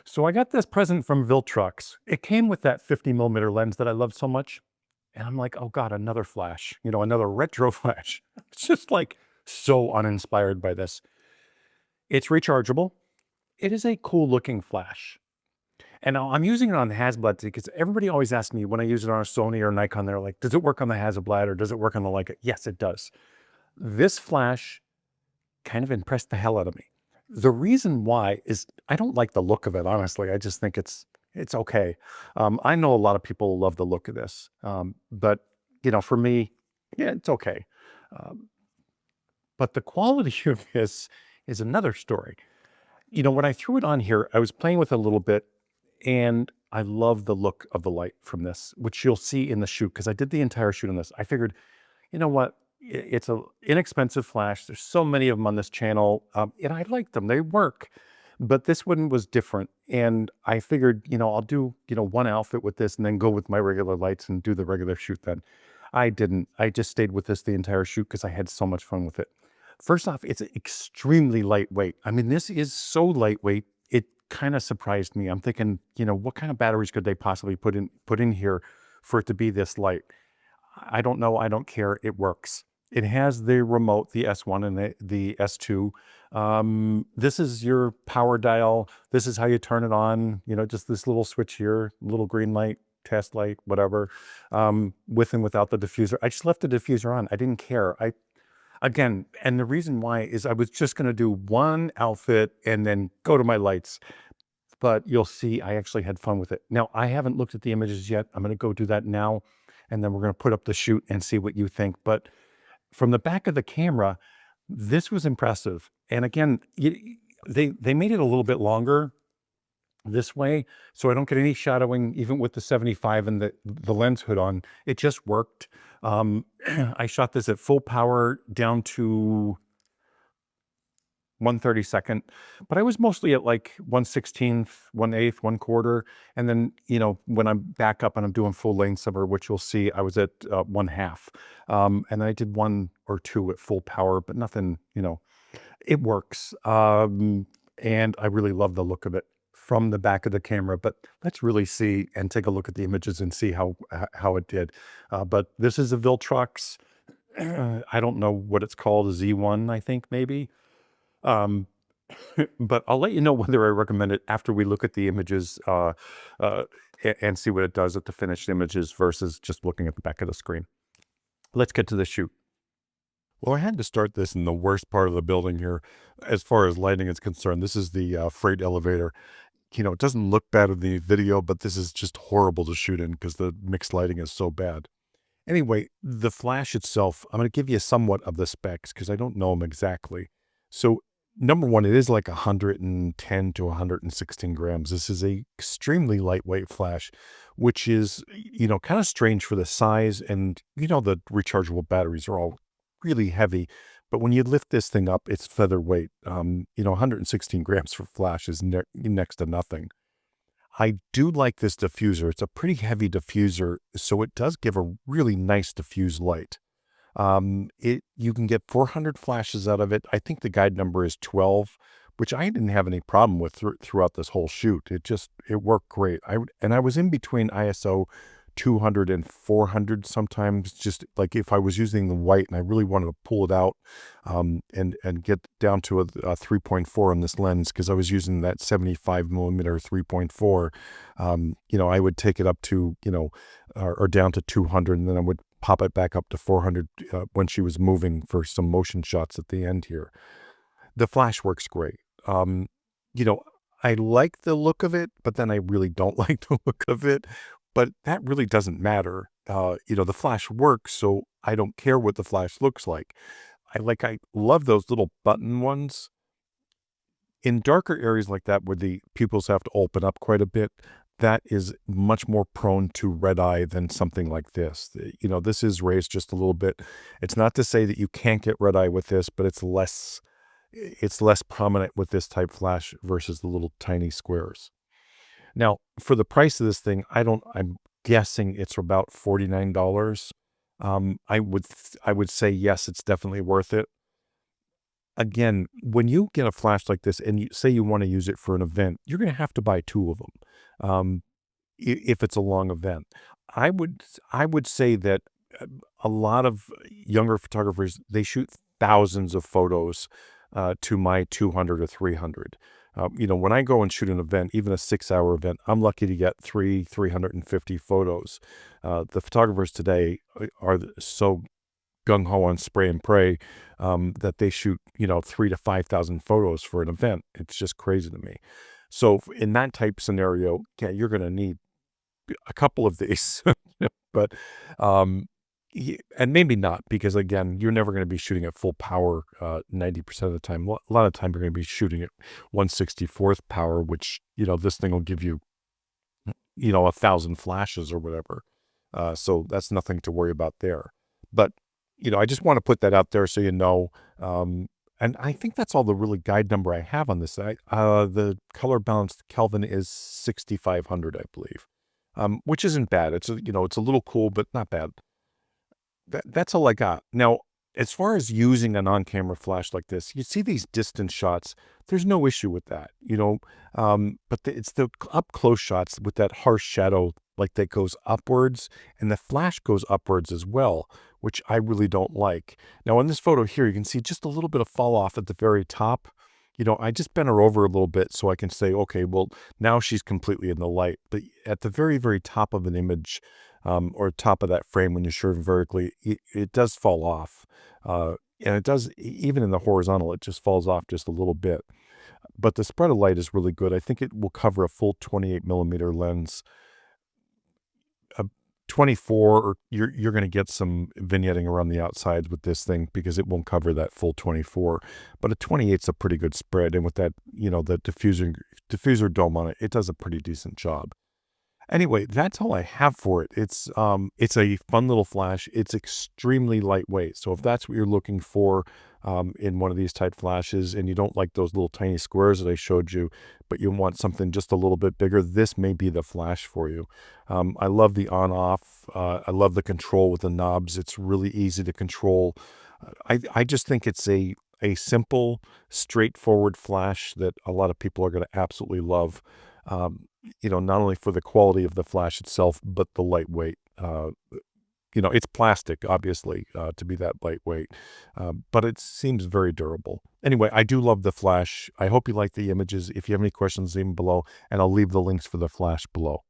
So I got this present from Viltrox. It came with that 50 millimeter lens that I love so much. And I'm like, oh God, another flash, another retro flash. It's just like so uninspired by this. It's rechargeable. It is a cool looking flash. And now I'm using it on the Hasselblad because everybody always asks me when I use it on a Sony or Nikon, they're like, does it work on the Hasselblad or does it work on the Leica? Yes, it does. This flash kind of impressed the hell out of me. The reason why is I don't like the look of it, honestly. I just think it's okay. I know a lot of people love the look of this, but for me, yeah, it's okay. Um, but the quality of this is another story. When I threw it on here, I was playing with it a little bit, and I love the look of the light from this, which you'll see in the shoot because I did the entire shoot on this. I figured, you know what? It's a inexpensive flash. There's so many of them on this channel, and I like them. They work, but this one was different. And I figured, I'll do, one outfit with this and then go with my regular lights and do the regular shoot then. I didn't. I just stayed with this the entire shoot because I had so much fun with it. First off, it's extremely lightweight. I mean, this is so lightweight. It kind of surprised me. I'm thinking, what kind of batteries could they possibly put in here for it to be this light? I don't know. I don't care. It works. It has the remote, the S1 and the S2. This is your power dial. This is how you turn it on. Just this little switch here, little green light, test light, whatever, with and without the diffuser. I just left the diffuser on. I didn't care. Again, and the reason why is I was just going to do one outfit and then go to my lights. But you'll see I actually had fun with it. Now, I haven't looked at the images yet. I'm going to go do that now. And then we're going to put up the shoot and see what you think. But from the back of the camera, this was impressive. And again, they made it a little bit longer this way, so I don't get any shadowing, even with the 75 and the lens hood on. It just worked. I shot this at full power down to 1/32, but I was mostly at like 1/16, 1/8, 1/4. And then, when I'm back up and I'm doing full length summer, which you'll see, I was at 1/2. And I did 1 or 2 at full power, but nothing, it works. And I really love the look of it from the back of the camera, but let's really see and take a look at the images and see how it did. But this is a Viltrox. I don't know what it's called, a Z1, I think maybe. Um, but I'll let you know whether I recommend it after we look at the images and see what it does at the finished images versus just looking at the back of the screen. Let's get to the shoot. Well, I had to start this in the worst part of the building here as far as lighting is concerned. This is the freight elevator. It doesn't look bad in the video, but this is just horrible to shoot in because the mixed lighting is so bad. Anyway, the flash itself, I'm going to give you somewhat of the specs because I don't know them exactly. So number one, it is like 110 to 116 grams. This is a extremely lightweight flash, which is, kind of strange for the size. And, the rechargeable batteries are all really heavy. But when you lift this thing up, it's featherweight. 116 grams for flash is next to nothing. I do like this diffuser. It's a pretty heavy diffuser, so it does give a really nice diffuse light. You can get 400 flashes out of it. I think the guide number is 12, which I didn't have any problem with throughout this whole shoot. It worked great. I was in between ISO 200 and 400 sometimes, just like if I was using the white and I really wanted to pull it out and get down to a 3.4 on this lens because I was using that 75 millimeter 3.4. I would take it up to, or down to 200, and then I would pop it back up to 400 when she was moving for some motion shots at the end here. The flash works great. I like the look of it, but then I really don't like the look of it. But that really doesn't matter. The flash works, so I don't care what the flash looks like. I love those little button ones. In darker areas like that where the pupils have to open up quite a bit, that is much more prone to red eye than something like this. This is raised just a little bit. It's not to say that you can't get red eye with this, but it's less prominent with this type flash versus the little tiny squares. Now, for the price of this thing, I'm guessing it's about $49. I would say yes, it's definitely worth it. again, when you get a flash like this and you say you want to use it for an event, you're going to have to buy two of them. Um, if it's a long event. I would say that uh, a lot of younger photographers, they shoot thousands of photos to my 200 or 300. When I go and shoot an event, even a 6-hour event, I'm lucky to get 350 photos. The photographers today are so gung ho on spray and pray that they shoot 3 to 5,000 photos for an event. It's just crazy to me. So in that type scenario, yeah, you're going to need a couple of these, but um, and maybe not, because again, you're never going to be shooting at full power 90% of the time. A lot of time you're going to be shooting at 1/64th power, which this thing will give you 1,000 flashes or whatever. So that's nothing to worry about there. But I just want to put that out there so you know. And I think that's all the really guide number I have on this. The color balanced Kelvin is 6,500, I believe, which isn't bad. It's a little cool, but not bad. That's all I got. Now, as far as using an on-camera flash like this, you see these distance shots. There's no issue with that, but it's the up-close shots with that harsh shadow, like that goes upwards, and the flash goes upwards as well, which I really don't like. Now, in this photo here, you can see just a little bit of fall off at the very top. I just bent her over a little bit so I can say, okay, well, now she's completely in the light. But at the very, very top of an image, or top of that frame when you're shooting vertically, it does fall off. And it does, even in the horizontal, it just falls off just a little bit. But the spread of light is really good. I think it will cover a full 28 millimeter lens. 24, or you're going to get some vignetting around the outsides with this thing because it won't cover that full 24. But a 28's a pretty good spread, and with that, the diffuser dome on it, it does a pretty decent job. Anyway, that's all I have for it. It's a fun little flash. It's extremely lightweight. So if that's what you're looking for in one of these type flashes, and you don't like those little tiny squares that I showed you, but you want something just a little bit bigger, this may be the flash for you. I love the on-off. I love the control with the knobs. It's really easy to control. I just think it's a simple, straightforward flash that a lot of people are going to absolutely love. Not only for the quality of the flash itself, but the lightweight. It's plastic, obviously, to be that lightweight, but it seems very durable. Anyway, I do love the flash. I hope you like the images. If you have any questions, leave them below, and I'll leave the links for the flash below.